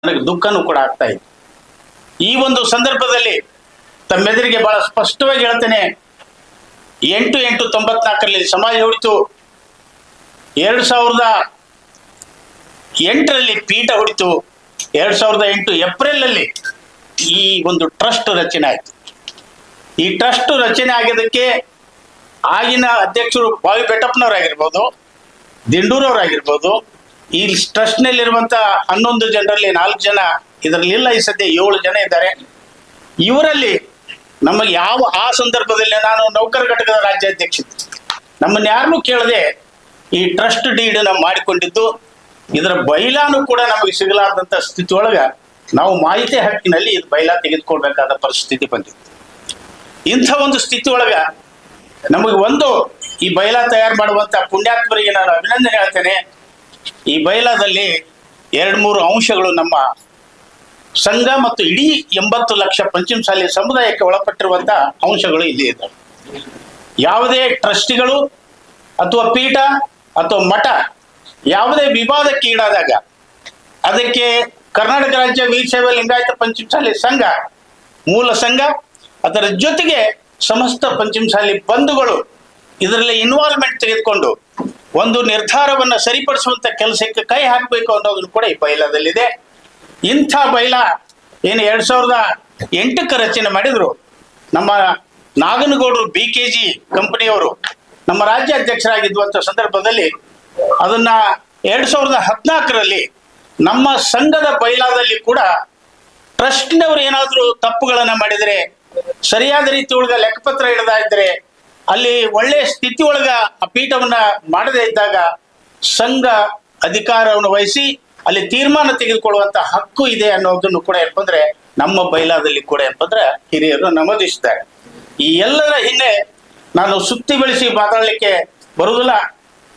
ನನಗೆ ದುಃಖನೂ ಕೂಡ ಆಗ್ತಾ ಇದೆ. ಈ ಒಂದು ಸಂದರ್ಭದಲ್ಲಿ ತಮ್ಮೆದುರಿಗೆ ಬಹಳ ಸ್ಪಷ್ಟವಾಗಿ ಹೇಳ್ತೇನೆ, 8/8/94 ಸಮಾಜ ಹೊಡಿತು. 2008 ಪೀಠ ಹೊಡಿತು. 2008 ಏಪ್ರಿಲ್ ಈ ಒಂದು ಟ್ರಸ್ಟ್ ರಚನೆ ಆಯಿತು. ಈ ಟ್ರಸ್ಟ್ ರಚನೆ ಆಗಿದ್ದಕ್ಕೆ ಆಗಿನ ಅಧ್ಯಕ್ಷರು ಬಾವಿ ಬೆಟ್ಟಪ್ಪನವರಾಗಿರ್ಬೋದು, ದಿಂಡೂರವರಾಗಿರ್ಬೋದು, ಈ ಟ್ರಸ್ಟ್ನಲ್ಲಿರುವಂಥ 11 ಜನರಲ್ಲಿ 4 ಜನ ಇದರಲ್ಲಿಲ್ಲ, ಈ ಸದ್ಯ 7 ಜನ ಇದ್ದಾರೆ. ಇವರಲ್ಲಿ ನಮಗೆ ಆ ಸಂದರ್ಭದಲ್ಲಿ ನಾನು ನೌಕರ ಘಟಕದ ರಾಜ್ಯಾಧ್ಯಕ್ಷ, ನಮ್ಮನ್ನು ಯಾರನ್ನೂ ಕೇಳದೆ ಈ ಟ್ರಸ್ಟ್ ಡೀಡ್ ನಾವು ಮಾಡಿಕೊಂಡಿದ್ದು. ಇದರ ಬೈಲಾನು ಕೂಡ ನಮಗೆ ಸಿಗಲಾರ್ದಂಥ ಸ್ಥಿತಿ ಒಳಗೆ ನಾವು ಮಾಹಿತಿ ಹಕ್ಕಿನಲ್ಲಿ ಇದು ಬೈಲಾ ತೆಗೆದುಕೊಳ್ಬೇಕಾದ ಪರಿಸ್ಥಿತಿ ಬಂದಿತ್ತು. ಇಂಥ ಒಂದು ಸ್ಥಿತಿ ಒಳಗೆ ನಮಗೆ ಈ ಬೈಲಾ ತಯಾರು ಮಾಡುವಂಥ ಪುಣ್ಯಾತ್ಮರಿಗೆ ನಾನು ಅಭಿನಂದನೆ ಹೇಳ್ತೇನೆ. ಈ ಬೈಲಾದಲ್ಲಿ 2-3 ಅಂಶಗಳು ನಮ್ಮ ಸಂಘ ಮತ್ತು ಇಡೀ 80 ಲಕ್ಷ ಪಂಚಮಸಾಲಿ ಸಮುದಾಯಕ್ಕೆ ಒಳಪಟ್ಟಿರುವಂಥ ಅಂಶಗಳು ಇಲ್ಲಿ ಇದ್ದಾವೆ. ಯಾವುದೇ ಟ್ರಸ್ಟಿಗಳು ಅಥವಾ ಪೀಠ ಅಥವಾ ಮಠ ಯಾವುದೇ ವಿವಾದಕ್ಕೆ ಈಡಾದಾಗ ಅದಕ್ಕೆ ಕರ್ನಾಟಕ ರಾಜ್ಯ ವೀರಶೈವ ಲಿಂಗಾಯತ ಪಂಚಮಸಾಲಿ ಸಂಘ ಮೂಲ ಸಂಘ, ಅದರ ಜೊತೆಗೆ ಸಮಸ್ತ ಪಂಚಮಸಾಲಿ ಬಂಧುಗಳು ಇದರಲ್ಲಿ ಇನ್ವಾಲ್ವ್ಮೆಂಟ್ ತೆಗೆದುಕೊಂಡು ಒಂದು ನಿರ್ಧಾರವನ್ನು ಸರಿಪಡಿಸುವಂತ ಕೆಲಸಕ್ಕೆ ಕೈ ಹಾಕಬೇಕು ಅನ್ನೋದನ್ನು ಕೂಡ ಈ ಬೈಲಾದಲ್ಲಿದೆ. ಇಂಥ ಬೈಲಾ ಏನು 2008 ರಚನೆ ಮಾಡಿದ್ರು. ನಮ್ಮ ನಾಗನಗೌಡರು BKG ಕಂಪನಿಯವರು ನಮ್ಮ ರಾಜ್ಯಾಧ್ಯಕ್ಷರಾಗಿದ್ದಂಥ ಸಂದರ್ಭದಲ್ಲಿ ಅದನ್ನ 2014 ನಮ್ಮ ಸಂಘದ ಬೈಲಾದಲ್ಲಿ ಕೂಡ ಟ್ರಸ್ಟ್ನವರು ಏನಾದರೂ ತಪ್ಪುಗಳನ್ನು ಮಾಡಿದರೆ, ಸರಿಯಾದ ರೀತಿ ಒಳಗ ಲೆಕ್ಕಪತ್ರ ಇಡದ ಇದ್ರೆ, ಅಲ್ಲಿ ಒಳ್ಳೆಯ ಸ್ಥಿತಿ ಒಳಗ ಆ ಪೀಠವನ್ನ ಮಾಡದೇ ಇದ್ದಾಗ ಸಂಘ ಅಧಿಕಾರವನ್ನು ವಹಿಸಿ ಅಲ್ಲಿ ತೀರ್ಮಾನ ತೆಗೆದುಕೊಳ್ಳುವಂತ ಹಕ್ಕು ಇದೆ ಅನ್ನೋದನ್ನು ಕೂಡ ಏನಂದ್ರೆ ನಮ್ಮ ಬೈಲಾದಲ್ಲಿ ಕೂಡ ಏನಂದ್ರೆ ಹಿರಿಯರು ನಮೂದಿಸಿದ್ದಾರೆ. ಈ ಎಲ್ಲರ ಹಿಂದೆ ನಾನು ಸುತ್ತಿ ಬೆಳೆಸಿ ಮಾತಾಡಲಿಕ್ಕೆ ಬರುವುದಿಲ್ಲ.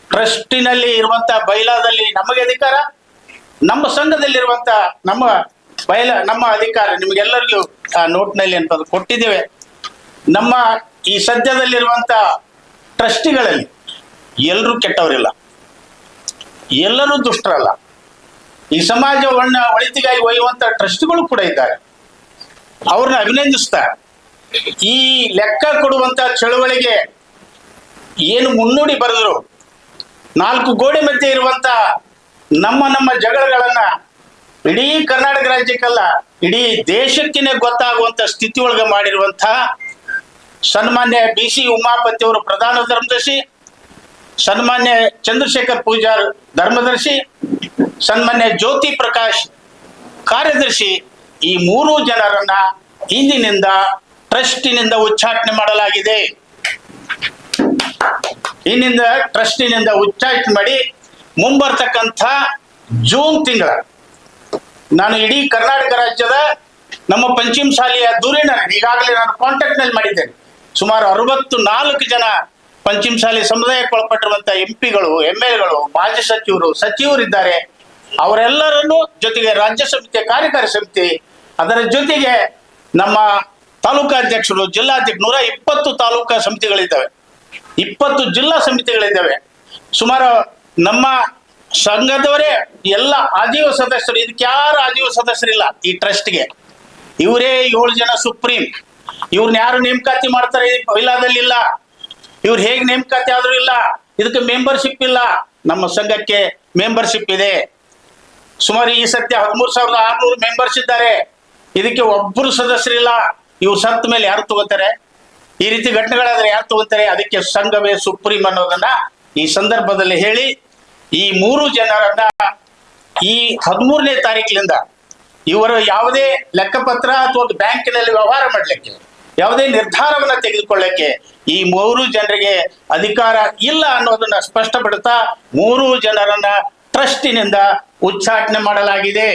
ಟ್ರಸ್ಟಿನಲ್ಲಿ ಇರುವಂತ ಬೈಲಾದಲ್ಲಿ ನಮಗೆ ಅಧಿಕಾರ, ನಮ್ಮ ಸಂಘದಲ್ಲಿರುವಂತ ನಮ್ಮ ಅಧಿಕಾರ ನಿಮಗೆಲ್ಲರಿಗೂ ಆ ನೋಟ್ನಲ್ಲಿ ಅಂತ ಕೊಟ್ಟಿದ್ದೇವೆ. ನಮ್ಮ ಈ ಸದ್ಯದಲ್ಲಿರುವಂತ ಟ್ರಸ್ಟಿಗಳಲ್ಲಿ ಎಲ್ಲರೂ ಕೆಟ್ಟವರಿಲ್ಲ, ಎಲ್ಲರೂ ದುಷ್ಟರಲ್ಲ. ಈ ಸಮಾಜವನ್ನ ಒಳಿತಿಗಾಗಿ ಒಯ್ಯುವಂತ ಟ್ರಸ್ಟಿಗಳು ಕೂಡ ಇದ್ದಾರೆ, ಅವ್ರನ್ನ ಅಭಿನಂದಿಸ್ತಾ ಈ ಲೆಕ್ಕ ಕೊಡುವಂತ ಚಳವಳಿಗೆ ಏನು ಮುನ್ನುಡಿ ಬರೆದ್ರು, 4 ಗೋಡೆ ಮಧ್ಯೆ ಇರುವಂತ ನಮ್ಮ ಜಗಳಗಳನ್ನ ಇಡೀ ಕರ್ನಾಟಕ ರಾಜ್ಯಕ್ಕಲ್ಲ ಇಡೀ ದೇಶಕ್ಕೇನೆ ಗೊತ್ತಾಗುವಂತ ಸ್ಥಿತಿ ಒಳಗೆ ಮಾಡಿರುವಂತ ಸನ್ಮಾನ್ಯ BC ಉಮಾಪತಿ ಅವರು ಪ್ರಧಾನ ಧರ್ಮದರ್ಶಿ, ಸನ್ಮಾನ್ಯ ಚಂದ್ರಶೇಖರ್ ಪೂಜಾರ್ ಧರ್ಮದರ್ಶಿ, ಸನ್ಮಾನ್ಯ ಜ್ಯೋತಿ ಪ್ರಕಾಶ್ ಕಾರ್ಯದರ್ಶಿ, ಈ 3 ಜನರನ್ನ ಇಂದಿನಿಂದ ಟ್ರಸ್ಟಿನಿಂದ ಉಚ್ಚಾಟನೆ ಮಾಡಲಾಗಿದೆ. ಇನ್ನಿಂದ ಟ್ರಸ್ಟಿನಿಂದ ಉಚ್ಚಾಟನೆ ಮಾಡಿ ಮುಂಬರ್ತಕ್ಕಂಥ ಜೂನ್ ತಿಂಗಳ ನಾನು ಇಡೀ ಕರ್ನಾಟಕ ರಾಜ್ಯದ ನಮ್ಮ ಪಂಚಮಸಾಲಿಯ ಧುರೀಣ ಈಗಾಗಲೇ ನಾನು ಕಾಂಟ್ಯಾಕ್ಟ್ ನಲ್ಲಿ ಮಾಡಿದ್ದೇನೆ. ಸುಮಾರು 64 ಜನ ಪಂಚಮಸಾಲಿ ಸಮುದಾಯಕ್ಕೆ ಒಳಪಟ್ಟಿರುವಂತ MP ಗಳು, MLAಗಳು, ಮಾಜಿ ಸಚಿವರಿದ್ದಾರೆ. ಅವರೆಲ್ಲರನ್ನು ಜೊತೆಗೆ ರಾಜ್ಯ ಸಮಿತಿಯ ಕಾರ್ಯಕಾರಿ ಸಮಿತಿ, ಅದರ ಜೊತೆಗೆ ನಮ್ಮ ತಾಲೂಕಾಧ್ಯಕ್ಷರು, ಜಿಲ್ಲಾಧ್ಯಕ್ಷರು, 120 ತಾಲೂಕಾ ಸಮಿತಿಗಳಿದ್ದಾವೆ, 20 ಜಿಲ್ಲಾ ಸಮಿತಿಗಳಿದ್ದಾವೆ. ಸುಮಾರು ನಮ್ಮ ಸಂಘದವರೇ ಎಲ್ಲ ಆಜೀವ ಸದಸ್ಯರು. ಇದಕ್ಕೆ ಯಾರು ಆಜೀವ ಸದಸ್ಯರಿಲ್ಲ ಈ ಟ್ರಸ್ಟ್ಗೆ. ಇವರೇ 7 ಜನ ಸುಪ್ರೀಂ. ಇವ್ರನ್ನ ಯಾರು ನೇಮಕಾತಿ ಮಾಡ್ತಾರೆ ಬೈಲಾದಲ್ಲಿ ಇಲ್ಲ. ಇವ್ರು ಹೇಗೆ ನೇಮಕಾತಿ ಆದ್ರೂ ಇಲ್ಲ. ಇದಕ್ಕೆ ಮೆಂಬರ್ಶಿಪ್ ಇಲ್ಲ. ನಮ್ಮ ಸಂಘಕ್ಕೆ ಮೆಂಬರ್ಶಿಪ್ ಇದೆ. ಸುಮಾರು ಈ ಸತ್ಯ 13,600 ಮೆಂಬರ್ಸ್ ಇದ್ದಾರೆ. ಇದಕ್ಕೆ ಒಬ್ಬರು ಸದಸ್ಯರಿಲ್ಲ. ಇವ್ರು ಸತ್ತ ಮೇಲೆ ಯಾರು ತಗೋತಾರೆ? ಈ ರೀತಿ ಘಟನೆಗಳಾದ್ರೆ ಯಾರು ತಗೋತಾರೆ? ಅದಕ್ಕೆ ಸಂಘವೇ ಸುಪ್ರೀಂ ಅನ್ನೋದನ್ನ ಈ ಸಂದರ್ಭದಲ್ಲಿ ಹೇಳಿ, ಈ 3 ಜನರನ್ನ ಈ 13ನೇ ತಾರೀಕಿನಿಂದ ಇವರು ಯಾವುದೇ ಲೆಕ್ಕಪತ್ರ ಅಥವಾ ಬ್ಯಾಂಕಿನಲ್ಲಿ ವ್ಯವಹಾರ ಮಾಡಲಿಕ್ಕೆ, ಯಾವುದೇ ನಿರ್ಧಾರವನ್ನ ತೆಗೆದುಕೊಳ್ಳಕ್ಕೆ ಈ 3 ಜನರಿಗೆ ಅಧಿಕಾರ ಇಲ್ಲ ಅನ್ನೋದನ್ನ ಸ್ಪಷ್ಟಪಡುತ್ತಾ 3 ಜನರನ್ನ ಟ್ರಸ್ಟಿನಿಂದ ಉಚ್ಚಾಟನೆ ಮಾಡಲಾಗಿದೆ.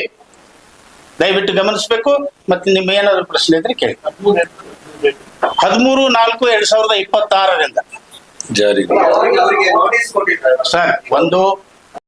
ದಯವಿಟ್ಟು ಗಮನಿಸಬೇಕು. ಮತ್ತೆ ನಿಮ್ಮ ಏನಾದ್ರು ಪ್ರಶ್ನೆ ಇದ್ರೆ ಕೇಳಿ. 13/4/2026 ಜಾರಿ ಸರ್. ಒಂದು